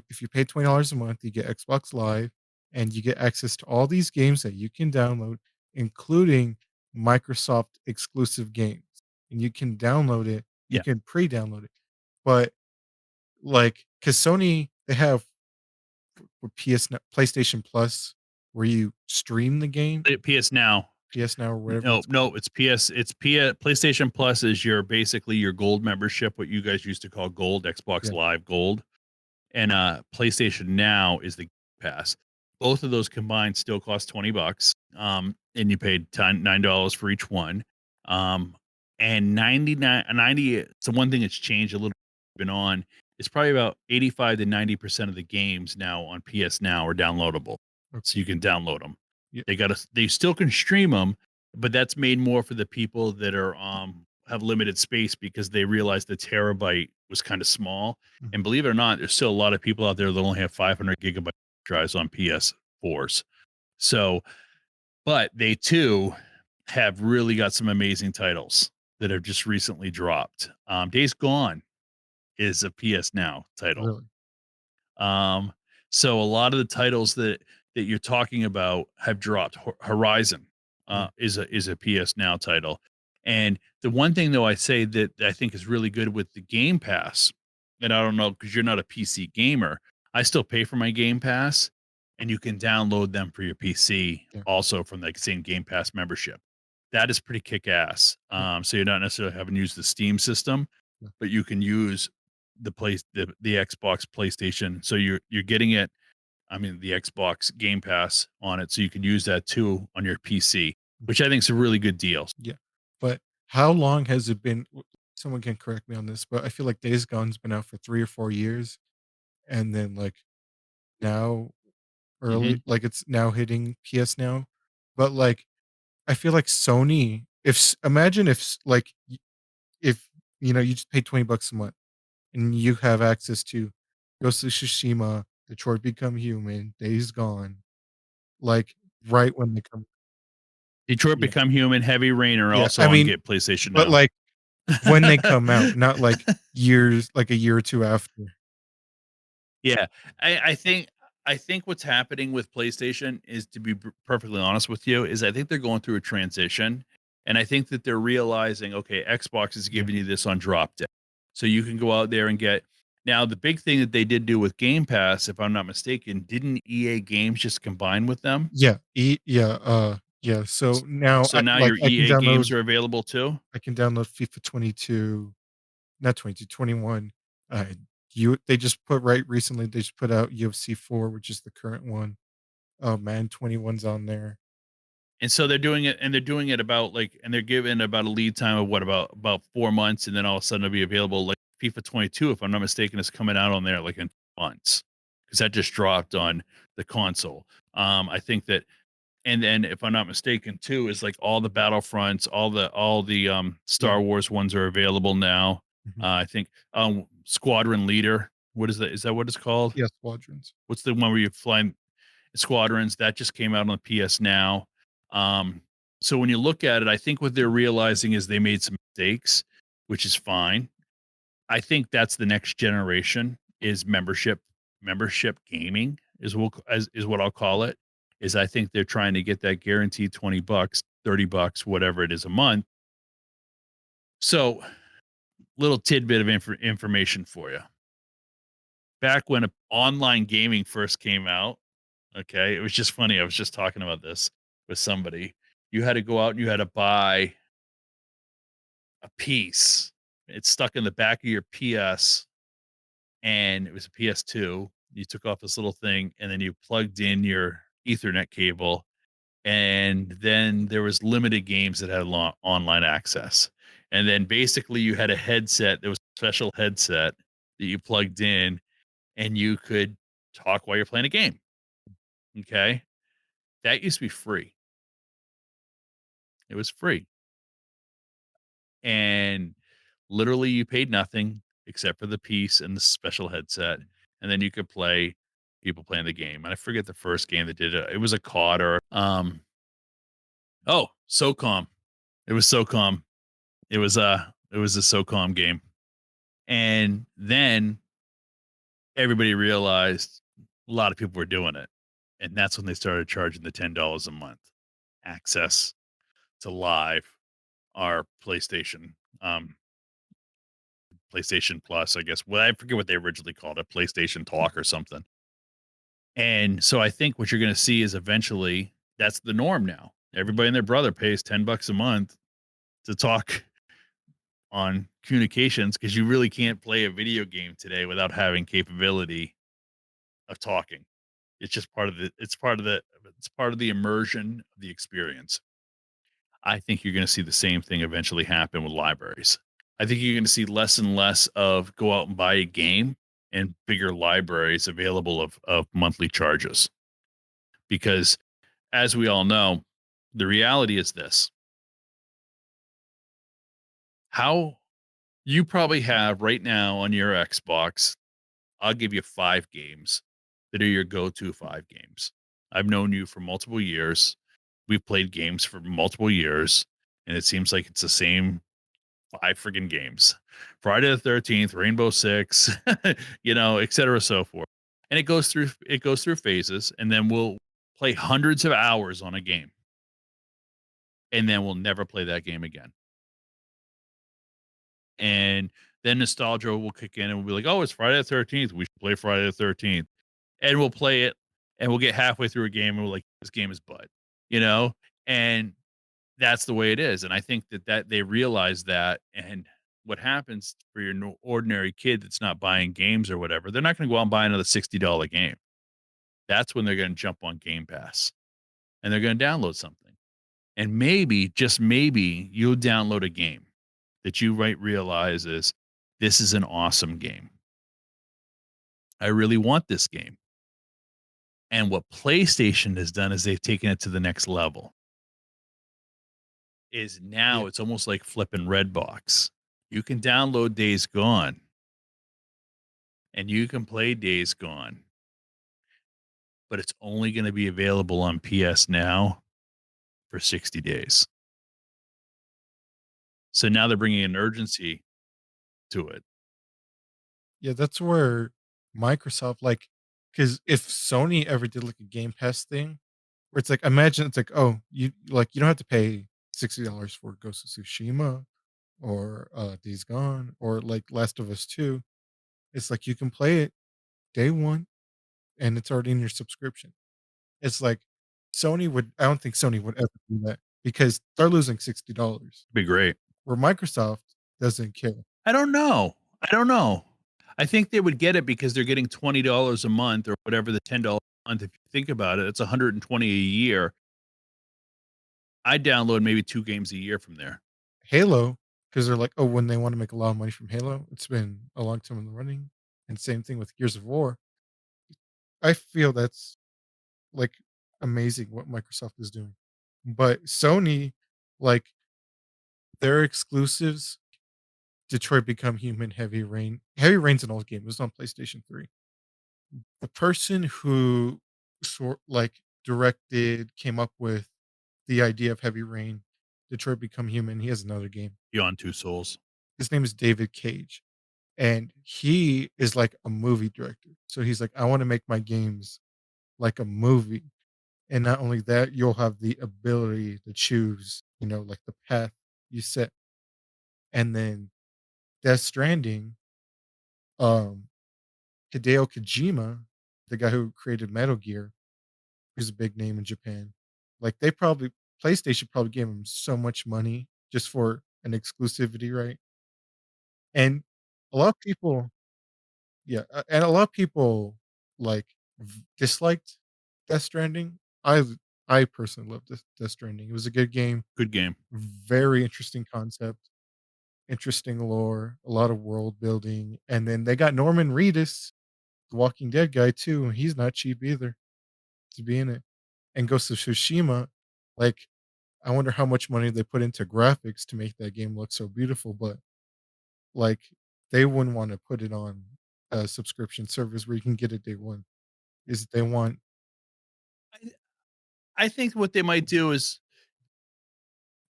if you pay $20 a month, you get Xbox Live and you get access to all these games that you can download, including Microsoft exclusive games. And you can download it, you Yeah. can pre-download it. But like, because Sony, they have PlayStation Plus where you stream the game, PS Now. PS Now or whatever No, it's no, called. it's PS. It's PlayStation Plus is your basically your gold membership, what you guys used to call gold, Xbox Yeah. Live Gold, and PlayStation Now is the Pass. Both of those combined still cost $20, and you paid $9 for each one, and 90. So one thing that's changed a little been on. It's probably about 85 to 90% of the games now on PS Now are downloadable, so Okay. you can download them. Yeah. They still can stream them, but that's made more for the people that are have limited space because they realized the terabyte was kind of small. And Mhm. believe it or not, there's still a lot of people out there that only have 500 gigabyte drives on PS4s. So, but they too have really got some amazing titles that have just recently dropped. Days Gone is a PS Now title. Really? Um, so a lot of the titles that you're talking about have dropped. Horizon Yeah. is a PS Now title, and the one thing though I say that I think is really good with the Game Pass, and I don't know because you're not a PC gamer, I still pay for my Game Pass, and you can download them for your PC Yeah. also from that same Game Pass membership. That is pretty kick ass. Yeah. So you're not necessarily having to use the Steam system, Yeah. but you can use the Xbox, PlayStation. So you're getting it. I mean, the Xbox Game Pass on it, so you can use that too on your PC, Mhm. which I think is a really good deal. Yeah. But how long has it been someone can correct me on this, but I feel like Days Gone's been out for 3 or 4 years, and then, like, now hmm like, it's now hitting PS Now, but, like, I feel like Sony imagine if like, if, you just pay 20 bucks a month and you have access to Ghost of Tsushima, Detroit Become Human, Days Gone, like, right when they come. Detroit Yeah. Become Human, Heavy Rain are Yeah, also I on mean, get PlayStation but, now. like, when they come out, not, like, a year or 2 after. Yeah, I think what's happening with PlayStation is to be perfectly honest with you is I think they're going through a transition, and I think that they're realizing, okay, Xbox is Yeah. giving you this on drop day, so you can go out there and get. Now, the big thing that they did do with Game Pass, if I'm not mistaken, didn't EA Games just combine with them? Yeah, so now So now your EA games are available too. I can download FIFA 22, not 22, 21. Uh, you they just put right recently, they just put out UFC 4, which is the current one. Oh, man, 21's on there. And so they're doing it, and they're doing it about like, and they're giving about a lead time of what about 4 months, and then all of a sudden it'll be available. Like FIFA 22, if I'm not mistaken, is coming out on there like in months because that just dropped on the console. I think that, and then if I'm not mistaken, too, is like all the Battlefronts, all the Yeah, Star Wars ones are available now. mhm. I think Squadron Leader. What is that? Is that what it's called? Yeah, Squadrons. What's the one where you fly Squadrons? That just came out on the PS Now. Um, so when you look at it, I think what they're realizing is they made some mistakes, which is fine. I think that's the next generation is membership gaming is what I'll call it. Is I think they're trying to get that guaranteed $20, $30, whatever it is a month. So little tidbit of information for you. Back when online gaming first came out, okay, it was just funny. I was just talking about this with somebody. You had to go out and you had to buy a piece. It's stuck in the back of your PS, and it was a PS2. You took off this little thing, and then you plugged in your Ethernet cable, and then there was limited games that had online access. And then basically you had a headset. There was a special headset that you plugged in, and you could talk while you're playing a game. Okay, that used to be free. It was free. And literally you paid nothing except for the piece and the special headset, and then you could play. people playing the game. And I forget the first game that did it. It was a COD or oh, SOCOM. It was SOCOM. It was a SOCOM game. And then everybody realized a lot of people were doing it. And that's when they started charging the $10 a month access to live our PlayStation Plus, I guess. Well, I forget what they originally called it, PlayStation Talk or something. And so I think what you're going to see is eventually that's the norm now. Everybody and their brother pays $10 a month to talk on communications because you really can't play a video game today without having capability of talking. It's just part of the immersion of the experience. I think you're going to see the same thing eventually happen with libraries. I think you're going to see less and less of go out and buy a game and bigger libraries available of monthly charges. Because as we all know, the reality is this. How you probably have right now on your Xbox, I'll give you 5 games that are your go-to 5 games. I've known you for multiple years. We've played games for multiple years, and it seems like it's the same 5 friggin' games. Friday the 13th, Rainbow Six, et cetera, so forth. And it goes through phases, and then we'll play hundreds of hours on a game, and then we'll never play that game again. And then nostalgia will kick in, and we'll be like, "Oh, it's Friday the 13th. We should play Friday the 13th." And we'll play it, and we'll get halfway through a game, and we're like, "This game is bud," you know? And that's the way it is, and I think that they realize that, and what happens for your ordinary kid that's not buying games or whatever, they're not gonna go out and buy another $60 game. That's when they're gonna jump on Game Pass, and they're gonna download something, and maybe, just maybe, you'll download a game that you might realize is, "This is an awesome game. I really want this game." And what PlayStation has done is they've taken it to the next level. Is Yeah. now it's almost like flipping Redbox. You can download Days Gone and you can play Days Gone, but it's only going to be available on PS Now for 60 days. So now they're bringing an urgency to it. Yeah, that's where Microsoft, like, because if Sony ever did like a Game Pass thing, where it's like, imagine it's like, oh, you don't have to pay $60 for Ghost of Tsushima or Days Gone or like Last of Us 2. It's like you can play it day one and it's already in your subscription. It's like I don't think Sony would ever do that because they're losing $60 Be great. where Microsoft doesn't care. I don't know. I don't know. I think they would get it because they're getting $20 a month or whatever the $10 a month. If you think about it, it's 120 a year. I download maybe 2 games a year from there. Halo, because they're like, oh, when they want to make a lot of money from Halo, it's been a long time in the running. And same thing with Gears of War. I feel that's like amazing what Microsoft is doing. But Sony, like their exclusives, Detroit Become Human, Heavy Rain. Heavy Rain's an old game. It was on PlayStation 3. The person who directed, came up with the idea of Heavy Rain, Detroit Become Human, he has another game. Beyond Two Souls. His name is David Cage. And he is like a movie director. So he's like, I want to make my games like a movie. And not only that, you'll have the ability to choose, like the path you set. And then Death Stranding, um, Hideo Kojima, the guy who created Metal Gear, who's a big name in Japan. Like PlayStation probably gave him so much money just for an exclusivity, right? And a lot of people, yeah, and a lot of people like disliked Death Stranding. I personally loved Death Stranding. It was a good game, Good game. very interesting concept, interesting lore, a lot of world building, and then they got Norman Reedus, the Walking Dead guy too. And he's not cheap either to be in it. And Ghost of Tsushima, like I wonder how much money they put into graphics to make that game look so beautiful, but like they wouldn't want to put it on a subscription service where you can get it day one. is they want I I think what they might do is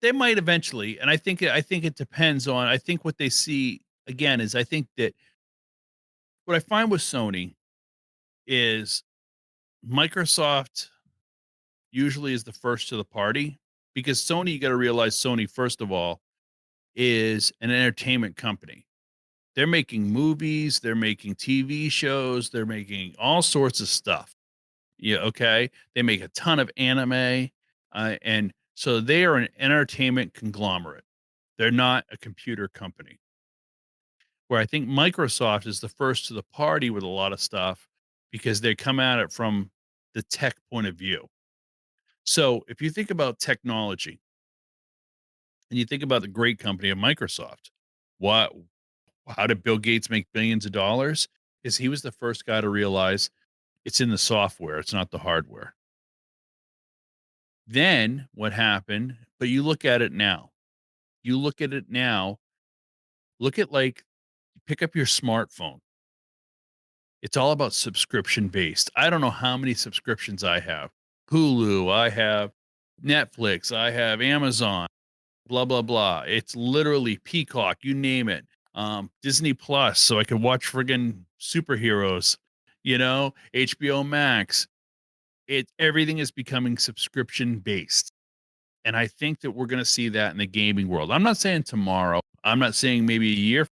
they might eventually, and I think it depends on I think what they see again is I think that what I find with Sony is Microsoft usually is the first to the party because Sony, you got to realize Sony, first of all, is an entertainment company. They're making movies, they're making TV shows, they're making all sorts of stuff. Yeah, okay. They make a ton of anime, and so they are an entertainment conglomerate. They're not a computer company. Where I think Microsoft is the first to the party with a lot of stuff because they come at it from the tech point of view. So if you think about technology and you think about the great company of Microsoft, what how did Bill Gates make billions of dollars? Is he was the first guy to realize it's in the software, it's not the hardware. Then what happened? But you look at it now. You look at it now, look at like pick up your smartphone. It's all about subscription based. I don't know how many subscriptions I have. Hulu, I have Netflix, I have Amazon, blah blah blah. It's literally Peacock, you name it. Disney Plus, so I can watch friggin' superheroes. HBO Max. Everything is becoming subscription based, and I think that we're going to see that in the gaming world. I'm not saying tomorrow. I'm not saying maybe a year,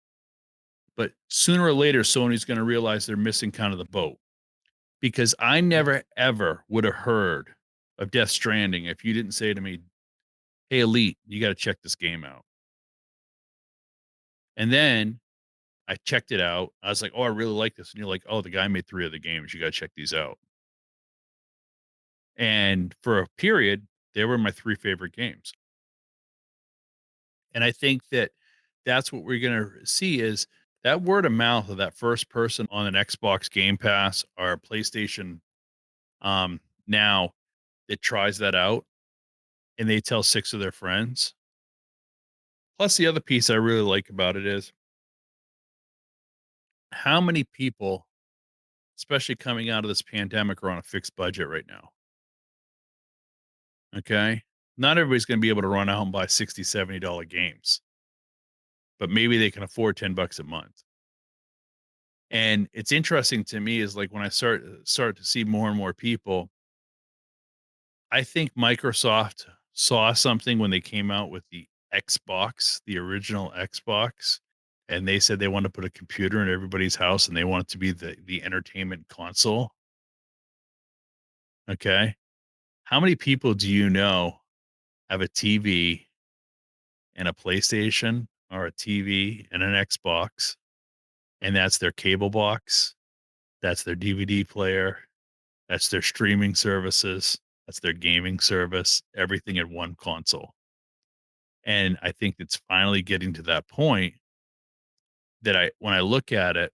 but sooner or later, Sony's going to realize they're missing kind of the boat because I never ever would have heard of Death Stranding if you didn't say to me, "Hey, Elite, you got to check this game out." And then I checked it out. I was like, "Oh, I really like this." And you're like, "Oh, the guy made 3 other games. You got to check these out." And for a period, they were my 3 favorite games. And I think that that's what we're going to see is that word of mouth of that first person on an Xbox Game Pass or a PlayStation now that tries that out and they tell 6 of their friends. Plus, the other piece I really like about it is how many people, especially coming out of this pandemic, are on a fixed budget right now. Okay. Not everybody's going to be able to run out and buy $60, $70 games, but maybe they can afford $10 a month. And it's interesting to me is like when I start to see more and more people, I think Microsoft saw something when they came out with the Xbox, the original Xbox, and they said they want to put a computer in everybody's house and they want it to be the entertainment console. Okay. How many people do you know have a TV and a PlayStation or a TV and an Xbox and that's their cable box, that's their DVD player, that's their streaming services, that's their gaming service, everything in one console. And I think it's finally getting to that point that when I look at it,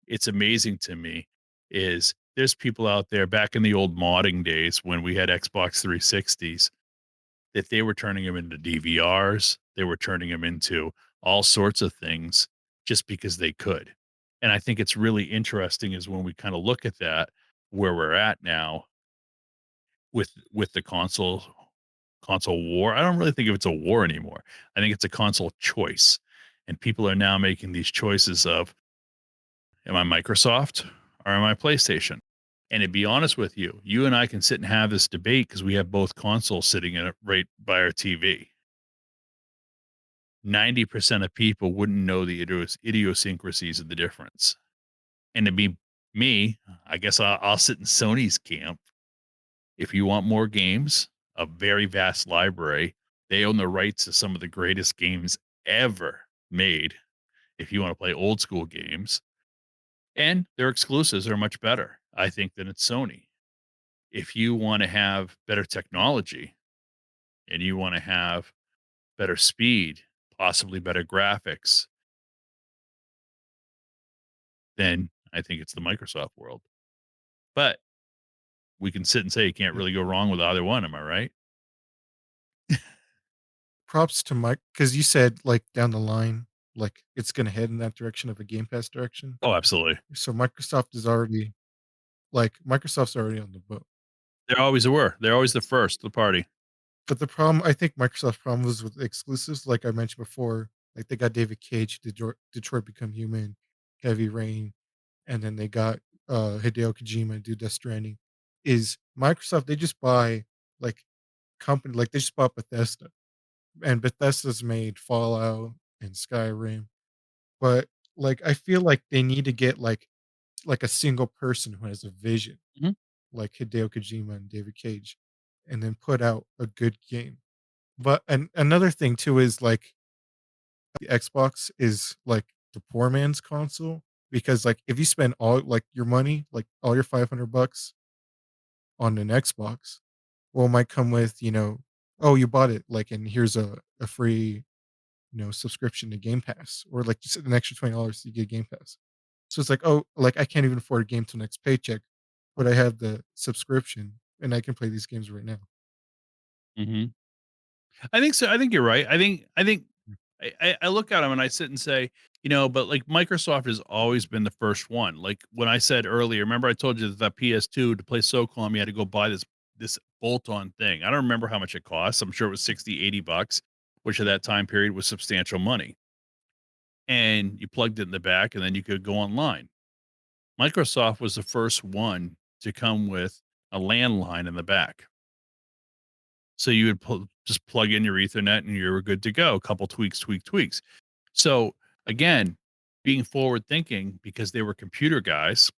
it's amazing to me is there's people out there back in the old modding days when we had Xbox 360s that they were turning them into DVRs, they were turning them into all sorts of things just because they could. And I think it's really interesting is when we kind of look at that where we're at now with the console war. I don't really think of it's a war anymore. I think it's a console choice. And people are now making these choices of am I Microsoft or am I PlayStation? And to be honest with you, you and I can sit and have this debate because we have both consoles sitting in it right by our TV. 90% of people wouldn't know the idiosyncrasies of the difference. And to be me, I guess I'll sit in Sony's camp. If you want more games, a very vast library, they own the rights to some of the greatest games ever made. If you want to play old school games, and their exclusives are much better, I think, than it's Sony. If you want to have better technology and you want to have better speed, possibly better graphics, then I think it's the Microsoft world. But we can sit and say you can't yeah. really go wrong with either one. Am I right? Props to Mike because you said, like, down the line, like, it's gonna head in that direction of a Game Pass direction. Oh, absolutely. So Microsoft is already Like, Microsoft's already on the boat. They always were. They're always the first to the party. But the problem I think Microsoft's problem was with exclusives, like I mentioned before, like, they got David Cage, Detroit Become Human, Heavy Rain, and then they got, Hideo Kojima to do Death Stranding, is Microsoft, they just buy, like, they just bought Bethesda, and Bethesda's made Fallout and Skyrim, but, like, I feel like they need to get, like a single person who has a vision, Mhm, like Hideo Kojima and David Cage, and then put out a good game. But another thing too is, like, the Xbox is, like, the poor man's console because, like, if you spend all, like, your money, like, all your $500 on an Xbox, well, it might come with, "Oh, you bought it, like, and here's a free, subscription to Game Pass," or, like, just an extra $20, you get Game Pass. So it's like, "Oh, like, I can't even afford a game till next paycheck, but I have the subscription, and I can play these games right now." mhm. I think so. I think you're right. I think I look at them and I sit and say, but like Microsoft has always been the first one. Like when I said earlier, remember I told you that the PS2 to play SOCOM, you had to go buy this bolt-on thing. I don't remember how much it cost. I'm sure it was 60, $80, which at that time period was substantial money. And you plugged it in the back and then you could go online. Microsoft was the first one to come with a landline in the back. So you would just plug in your Ethernet and you were good to go. A couple tweaks, tweaks. So again, being forward thinking because they were computer guys,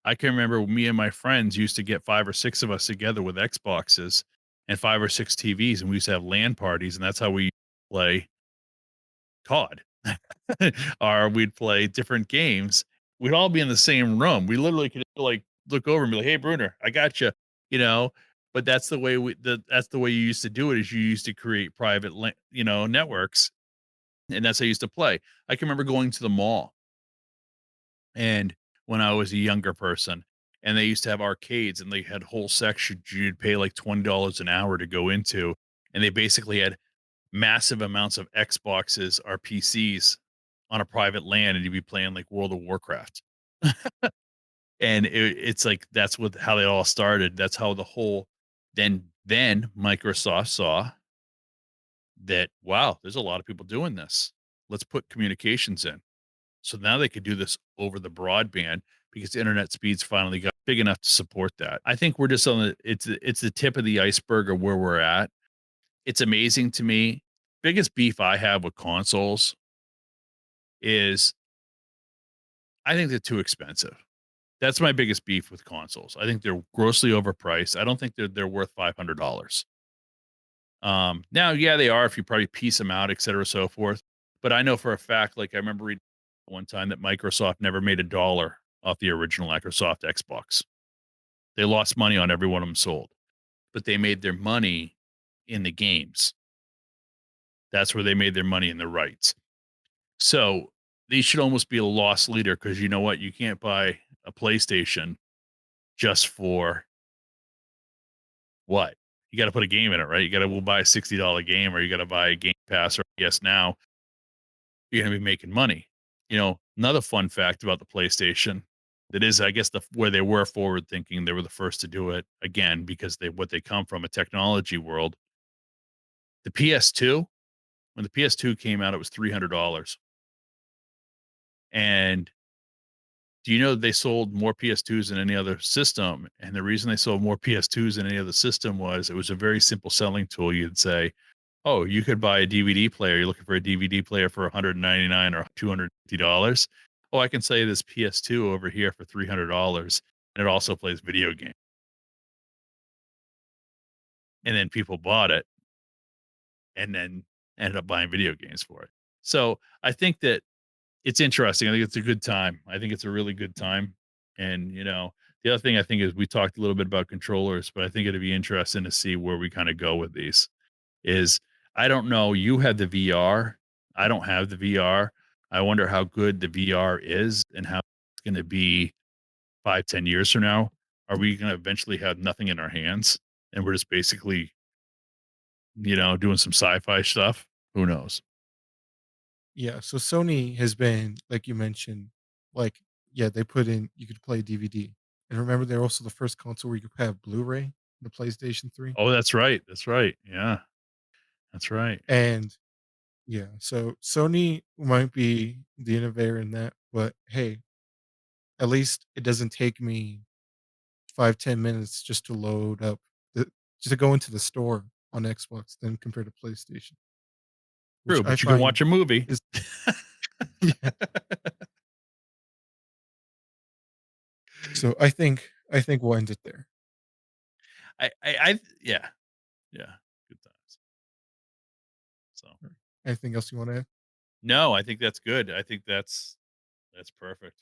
I can remember me and my friends used to get 5 or 6 of us together with Xboxes and 5 or 6 TVs, and we used to have LAN parties, and that's how we play COD. Or we'd play different games. We'd all be in the same room. We literally could like look over and be like, "Hey, Bruner, I got you know. But that's the way you used to do it. Is you used to create private, networks, and that's how I used to play. I can remember going to the mall and when I was a younger person, and they used to have arcades and they had whole sections you'd pay like $20 an hour to go into, and they basically had massive amounts of Xboxes or PCs on a private LAN, and you'd be playing like World of Warcraft. And it's like that's what how they all started. That's how the whole then Microsoft saw that wow, there's a lot of people doing this. Let's put communications in. So now they could do this over the broadband because the internet speeds finally got big enough to support that. I think we're just on it's the tip of the iceberg of where we're at. It's amazing to me. Biggest beef I have with consoles is I think they're too expensive. That's my biggest beef with consoles. I think they're grossly overpriced. I don't think they're worth $500. Now, yeah, they are if you probably piece them out, et cetera, so forth. But I know for a fact, like I remember reading one time that Microsoft never made a dollar off the original Microsoft Xbox. They lost money on every one of them sold, but they made their money in the games. That's where they made their money in the rights. So they should almost be a loss leader because you know what? You can't buy a PlayStation just for what? You got to put a game in it, right? You got to buy a $60 game or you got to buy a Game Pass or yes now you're going to be making money. Another fun fact about the PlayStation that is, I guess, where they were forward thinking, they were the first to do it again because they come from a technology world. The PS2, when the PS2 came out, it was $300, and do you know they sold more PS2s than any other system? And the reason they sold more PS2s than any other system was it was a very simple selling tool. You'd say, "Oh, you could buy a DVD player. You're looking for a DVD player for 199 or $250. Oh, I can sell you this PS2 over here for $300, and it also plays video games." And then people bought it, and then ended up buying video games for it. So I think that it's interesting. I think it's a good time. I think it's a really good time. And, the other thing I think is we talked a little bit about controllers, but I think it'd be interesting to see where we kind of go with these. Is I don't know. You have the VR. I don't have the VR. I wonder how good the VR is and how it's going to be 5, 10 years from now. Are we going to eventually have nothing in our hands and we're just basically, doing some sci-fi stuff? Who knows? Yeah, so Sony has been, like you mentioned, like, yeah, they put in you could play DVD. And remember, they're also the first console where you could have Blu-ray, the PlayStation 3. Oh, that's right, that's right. Yeah, that's right. And yeah, so Sony might be the innovator in that, but hey, at least it doesn't take me 5-10 minutes just to load up the just to go into the store on Xbox than compared to PlayStation, which True, I but you can find watch a movie. is yeah. So I think we'll end it there. I yeah, yeah, good times. So, Anything else you wanna add? no, I think that's good. I think that's perfect.